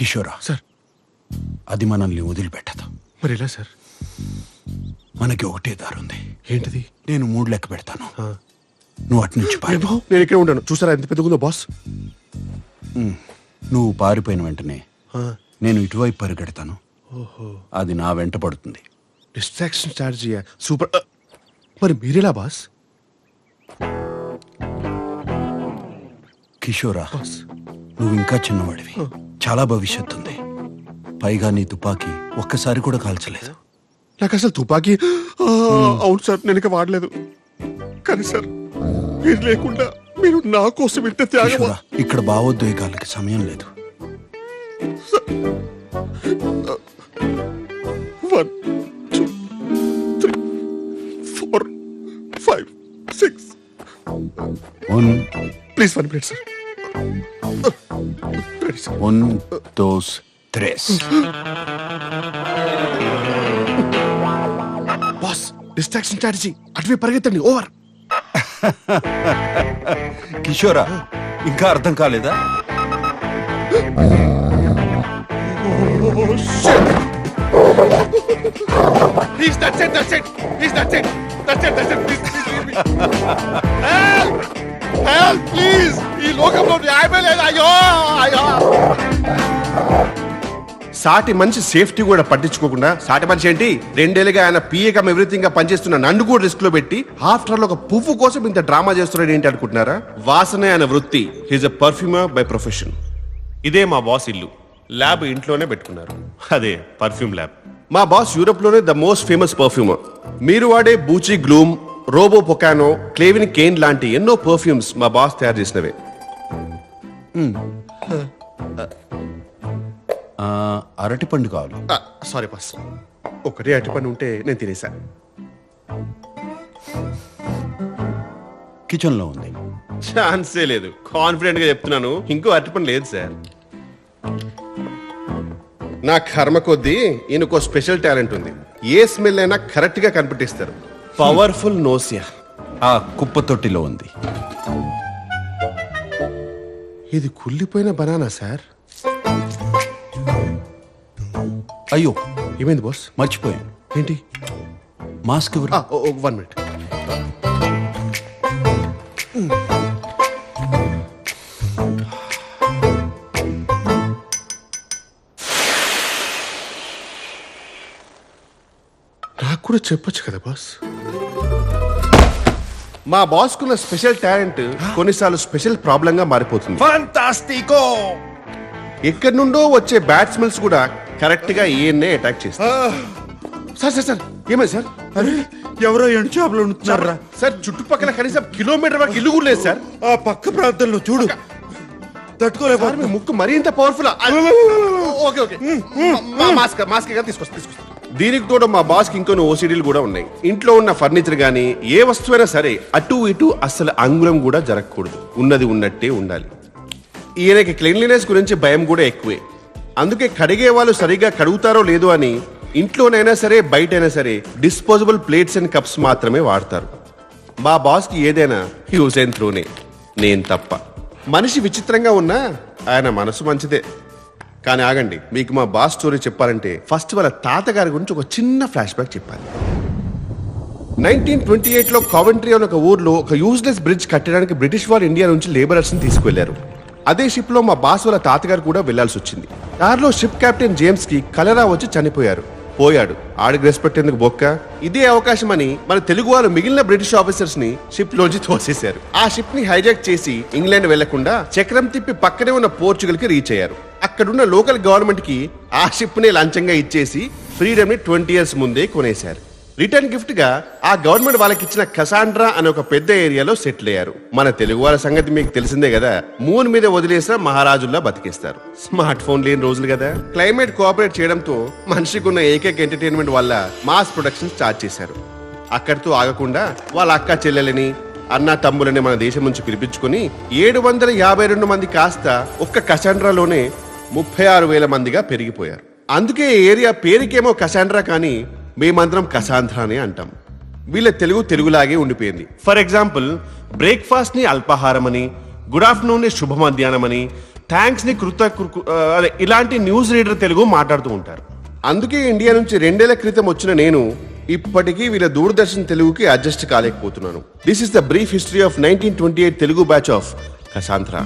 కిషోరా sir, అది మనల్ని వదిలిపెట్టదు. మరి ఎలా సార్? మనకి ఒకటే దారుంది. ఏంటిది? నేను 3 లెక్క పెడతాను, నువ్వు అటు నుంచి పారిపో. నేను ఇక్కడ ఉంటాను. చూసారా ఎంత పెద్దగుందో బాస్? నువ్వు పారిపోయిన వెంటనే నేను ఇటువైపు పరిగెడతాను. అది నా వెంట పడుతుంది. Distraction strategy super. మరి మీరెలా బాస్? కిషోరా, నువ్వు ఇంకా చిన్నవాడివి, చాలా భవిష్యత్తు ఉంది. పైగా నీ తుపాకీ ఒక్కసారి కూడా కాల్చలేదు. నాకు అసలు తుపాకీ అవును సార్, నేను ఇక వాడలేదు. కానీ సార్, మీరు లేకుండా మీరు నా కోసం ఇంత త్యాగం. కిషోరా, ఇక్కడ భావోద్వేగాలకి సమయం లేదు. 1 2 3 4 5 6 please 1 minute sir. 1 2 3 boss, distraction strategy. అటువే పరిగెత్తండి. ఓవర్. కిషోరా, ఇంకా అర్థం కాలేదా? Please, that's it. Please, that's it. Please leave me. Help, please. ఈ లోకంలో న్యాయమే లేదు. అయ్యో. సాటి మనిషి సేఫ్టీ కూడా పట్టించుకోకుండా, సాటి మనిషి ఏంటి 2 ఏళ్ళుగా ఆయన పిఏకం ఎవ్రీథింగ్ గా పనిచేస్తున్న నన్ను కూడా రిస్క్ లో పెట్టి ఆఫ్టర్ ఆల్ ఒక పువ్వు కోసం ఇంత డ్రామా చేస్తున్నాడు ఏంటి అనుకుంటున్నారా? వాసనే ఆయన వృత్తి. He's a perfumer by profession. ఇదే మా బాస్ ఇల్లు. ల్యాబ్ ఇంట్లోనే పెట్టుకున్నారు. అదే పర్ఫ్యూమ్ ల్యాబ్. మా బాస్ యూరోప్ లోనే ద మోస్ట్ ఫేమస్ పర్ఫ్యూమర్. మీరు వాడే బూచి గ్లూమ్, రోబో పొకానో, క్లేవిన్ కేన్ లాంటి ఎన్నో పర్ఫ్యూమ్స్ మా బాస్ తయారు చేసినవే. అరటిపండు కావాలి. సారీ బాస్, ఒకటే అరటిపండు ఉంటే నేను తినేసా. కిచెన్ లో ఉంది. ఛాన్సే లేదు. కాన్ఫిడెంట్ గా చెప్తున్నాను, ఇంకో అరటిపండు లేదు సార్. నా కర్మ కొద్దీ ఈయనకో స్పెషల్ టాలెంట్ ఉంది. ఏ స్మెల్ అయినా కరెక్ట్ గా కనిపెట్టిస్తారు. Powerful nausea. ఆ కుప్ప తొట్టిలో ఉంది. ఇది కుళ్ళిపోయిన బనానా సార్. అయ్యో, ఏమైంది బాస్? మర్చిపోయాను. ఏంటి? మాస్క్ ఎవరు? 1 మినిట్. నాకు కూడా చెప్పొచ్చు కదా బాస్. మా బాస్ కున్న స్పెషల్ టాలెంట్ కొన్నిసార్లు స్పెషల్ ప్రాబ్లం గా మారిపోతుంది. ఫాంటాస్టికో! ఎక్కడి నుండో వచ్చే బ్యాడ్ స్మెల్స్ కూడా కరెక్ట్ గా ఈయన్నే అటాక్ చేస్తారు. సార్ ఏమైంది సార్? అరే, ఎవరో ఎండు చేపలు ఉంటున్నారా సార్? చుట్టుపక్కల కనీసం కిలోమీటర్ వరకు ఇల్లు కూడా లేదు సార్. ఆ పక్క ప్రాంతంలో చూడు. తట్టుకోలేకపోతే మీ ముక్కు మరీ ఇంత పవర్ఫుల్. ఓకే మాస్క్ తీసుకొస్తా. దీనికి తోడు మా బాస్ కి ఇంకొన్ని ఓసిడీలు కూడా ఉన్నాయి. ఇంట్లో ఉన్న ఫర్నిచర్ గానీ ఏ వస్తువైనా సరే అటు ఇటు అస్సలు అంగుళం కూడా జరగకూడదు. ఉన్నది ఉన్నట్టే ఉండాలి. ఈయనకి క్లీన్లీనెస్ గురించి భయం కూడా ఎక్కువే. అందుకే కడిగే వాళ్ళు సరిగా కడుగుతారో లేదో అని ఇంట్లోనైనా సరే బయటైనా సరే డిస్పోజబుల్ ప్లేట్స్ అండ్ కప్స్ మాత్రమే వాడతారు. మా బాస్ కి ఏదైనా యూజ్ అండ్ త్రోనే, నేను తప్ప. మనిషి విచిత్రంగా ఉన్నా ఆయన మనసు మంచిదే. కానీ ఆగండి, మీకు మా బాస్ స్టోరీ చెప్పాలంటే ఫస్ట్ వాళ్ళ తాతగారి గురించి ఒక చిన్న ఫ్లాష్ బ్యాక్ చెప్పాలి. 1928లో కావెంట్రీ అనే ఒక ఊర్లో ఒక యూజ్లెస్ బ్రిడ్జ్ కట్టడానికి బ్రిటిష్ వాళ్ళు ఇండియా నుంచి లేబరర్స్ ని తీసుకువెళ్లారు. అదే షిప్ లో మా బాస్ వాళ్ళ తాతగారు కూడా వెళ్లాల్సి వచ్చింది. దారిలో షిప్ కెప్టెన్ జేమ్స్ కి కలరా వచ్చి పోయాడు. ఆడికి రెస్పెక్ట్ ఎందుకు బొక్క? ఇదే అవకాశం అని మన తెలుగు వాళ్ళు మిగిలిన బ్రిటిష్ ఆఫీసర్స్ ని షిప్ లోంచి తోసేశారు. ఆ షిప్ ని హైజాక్ చేసి ఇంగ్లాండ్ వెళ్లకుండా చక్రం తిప్పి పక్కనే ఉన్న పోర్చుగల్ కి రీచ్ అయ్యారు. అక్కడున్న లోకల్ గవర్నమెంట్ కి ఆ షిప్ ని లంచంగా ఇచ్చేసి ఫ్రీడమ్ ని 20 years ముందే కొనేశారు. రిటర్న్ గిఫ్ట్ గా ఆ గవర్నమెంట్ వాళ్ళకి ఇచ్చిన కసాండ్రా అనే ఒక పెద్ద ఏరియాలో సెటిల్ అయ్యారు. మన తెలుగు వాళ్ళ సంగతి మీకు తెలిసిందే కదా. మూన్ మీద వదిలేసిన మహారాజుల్లా బతికేస్తారు. స్మార్ట్ ఫోన్ లేని రోజులు కదా. క్లైమేట్ కోఆపరేట్ చేయడంతో మనిషికి ఉన్న ఏకైక ఎంటర్టైన్మెంట్ వల్ల మాస్ ప్రొడక్షన్ స్టార్ట్ చేశారు. అక్కడితో ఆగకుండా వాళ్ళ అక్క చెల్లెలని, అన్న తమ్ములని మన దేశం నుంచి పిలిపించుకుని 752 మంది కాస్త ఒక్క కసాండ్రాలోనే 36,000 మందిగా పెరిగిపోయారు. అందుకే ఏరియా పేరుకేమో కసాండ్రా, కానీ మేమందరం కసాంధ్రానే అంటాం. వీళ్ళ తెలుగులాగే ఉండిపోయింది. ఫర్ ఎగ్జాంపుల్, బ్రేక్ఫాస్ట్ ని అల్పాహారం అని, గుడ్ ఆఫ్టర్నూన్ ని శుభ మధ్యాహ్నం అని, థ్యాంక్స్ ని అదే ఇలాంటి న్యూస్ రీడర్ తెలుగు మాట్లాడుతూ ఉంటారు. అందుకే ఇండియా నుంచి 2 ఏళ్ల క్రితం వచ్చిన నేను ఇప్పటికీ వీళ్ళ దూరదర్శన్ తెలుగుకి అడ్జస్ట్ కాలేకపోతున్నాను. This is the brief history of 1928 Telugu batch of కసాంత్రా.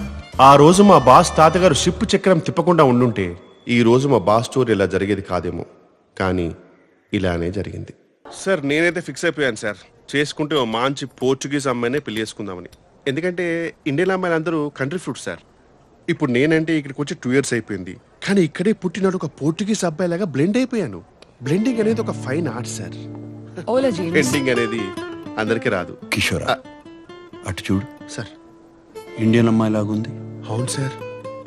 ఆ రోజు మా బాస్ తాతగారు షిప్ చక్రం తిప్పకుండా ఉండుంటే ఈ రోజు మా బాస్ స్టోరీ ఇలా జరిగేది కాదేమో, కానీ ఇలానే జరిగింది. సార్ నేనైతే ఫిక్స్ అయిపోయాను సార్, చేసుకుంటే ఓ మంచి పోర్చుగీస్ అమ్మాయినే పెళ్లి చేసుకుందామని. ఎందుకంటే ఇండియన్ అమ్మాయిలు అందరూ కంట్రీ ఫ్రూట్స్ సార్. ఇప్పుడు నేనంటే ఇక్కడికి వచ్చి 2 years అయిపోయింది, కానీ ఇక్కడే పుట్టినాడు ఒక పోర్చుగీస్ అబ్బాయి లాగా బ్లెండ్ అయిపోయాను. బ్లెండింగ్ అనేది ఒక fine art sir. Hola, James. Blending అనేది అందరికీ రాదు. కిషోరా అటు చూడు, సార్ ఇండియన్ అమ్మాయి లాగుంది. అవును సార్,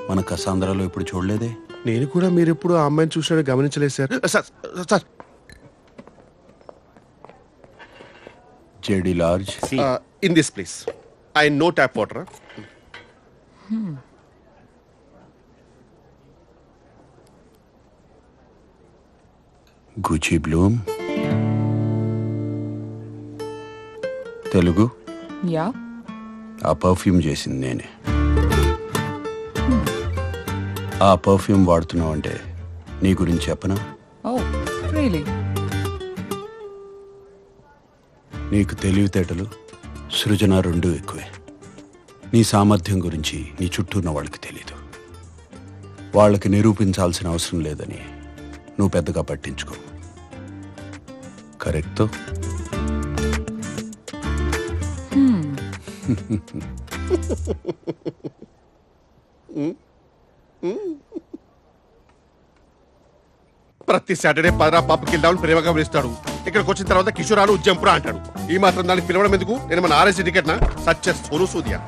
మన కసాంధ్రాలో ఎప్పుడు చూడలేదే. నేను కూడా మీరు ఎప్పుడు ఆ అమ్మాయిని చూసినట్టు గమనించలేదు sir. Sir sir JD large. In this place I know tap water. గుచి Bloom. Telugu Yeah. ఆ పర్ఫ్యూమ్ చేసింది నేనే. ఆ పర్ఫ్యూమ్ వాడుతున్నావు అంటే నీ గురించి చెప్పనా? Oh, really? నీకు తెలివితేటలు సృజన రెండూ ఎక్కువే. నీ సామర్థ్యం గురించి నీ చుట్టూ ఉన్న వాళ్ళకి తెలీదు. వాళ్ళకి నిరూపించాల్సిన అవసరం లేదని నువ్వు పెద్దగా పట్టించుకో. కరెక్టో? ప్రతి సాటర్డే పదరా పాపకి వెళ్దామని ప్రేమగా పిలుస్తాడు. ఇక్కడికి వచ్చిన తర్వాత కిషోరాలు జంపురా అంటాడు. ఈ మాత్రం దాన్ని పిలవడం ఎందుకు? నేను మన ఆర్ఎస్ టికెట్ నా సచ్ సోను సూదియా.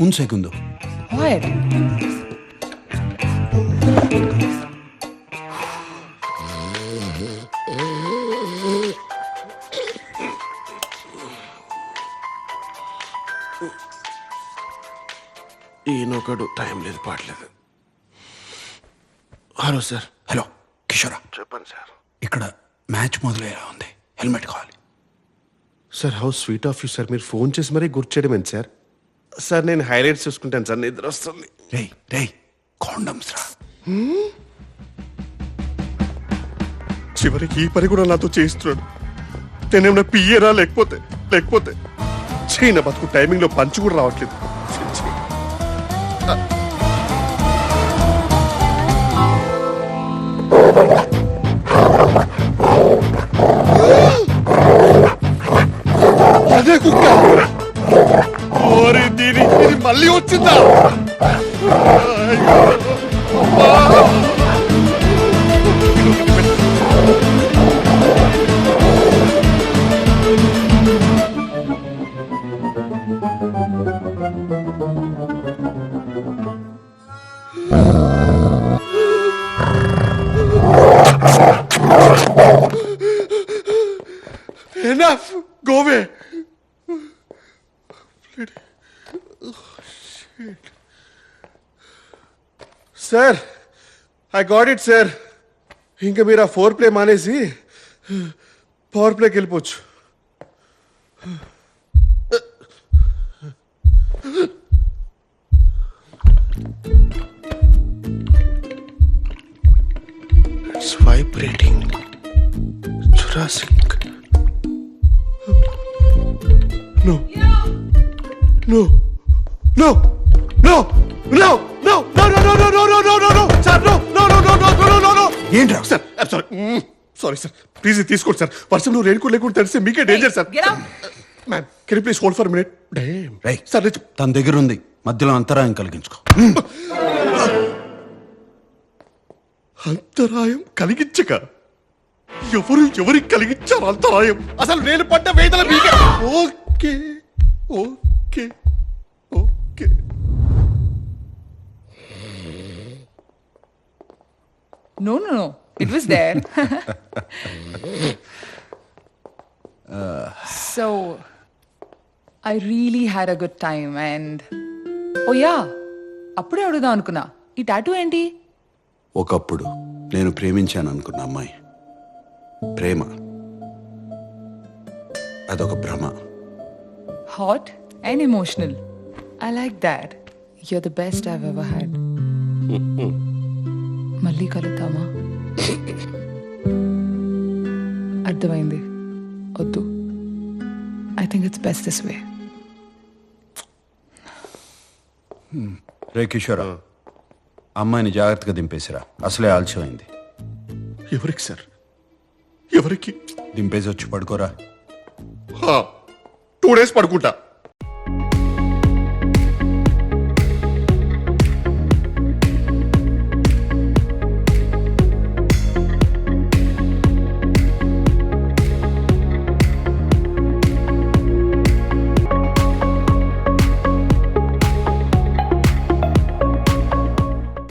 Un segundo. What? ఈయనొకడు టైం లేదు పాడలేదు. Hello sir. హలో కిషోరా, చెప్పండి సార్. ఇక్కడ మ్యాచ్ మొదలయ్యేలా ఉంది. హెల్మెట్ కావాలి. Sir how sweet of you sir, మీరు ఫోన్ చేసి మరీ గుర్తు చేయడం ఏంటి సార్? సార్ నేను హైలైట్స్ చూసుకుంటాను సార్, నిద్ర వస్తుంది. రేయ్ రేయ్, కాండమ్స్ రా. చివరికి ఈ పని కూడా నాతో చేయిస్తున్నాడు. నేనేమన్నా పియ్యరా లేకపోతే చైనా బతుకు టైమింగ్ లో పంచి కూడా రావట్లేదు. అదే కుక్క. ఓరి దీని ఇది మళ్ళీ వచ్చిందా? Enough! Go away! Sir I got it sir. ఇంకా మీరు ఆ 4 ప్లే మానేసి పవర్ ప్లేకి వెళ్ళిపోవచ్చు. It's vibrating. Jurassic. No. No. No. No. No. No. No. No. No. No. No. No. No. No. No. Sir, no. No. No. No. No. No. No. No. ఏంట్రా? Sir, I'm sorry. Sorry, sir. Please తీసుకోండి sir. వర్షంలో raincoat లేకుండా తడిస్తే మీకే danger sir. Get out. Ma'am, can you please hold for minute? Damn. రేయ్, sir తన దగ్గర ఉంది, మధ్యలో అంతరాయం కలిగించుకో. అంతరాయం కలిగించక ఎవరికి కలిగించారు అంతరాయం? అసలు నేను పడ్డ వేదన మీకే. Okay okay okay. No. It was there. So, I really had a good time and... Oh yeah, అప్పుడే అడుగుదాం అనుకున్నా. ఈ టాటూ ఏంటి? ఒకప్పుడు నేను ప్రేమించాను అనుకున్న అమ్మాయి ప్రేమ అదొక భ్రమ. Hot and emotional. I like that. You're the best I've ever had. మళ్ళీ కలుద్దామా? అర్థమైంది. వద్దు. I think it's best this way. రే కిషోరా, అమ్మాయిని జాగ్రత్తగా దింపేసిరా, అసలే ఆలస్యమైంది. ఎవరికి సార్? ఎవరికి? దింపేసి వచ్చి పడుకోరా. 2 days పడుకుంటా.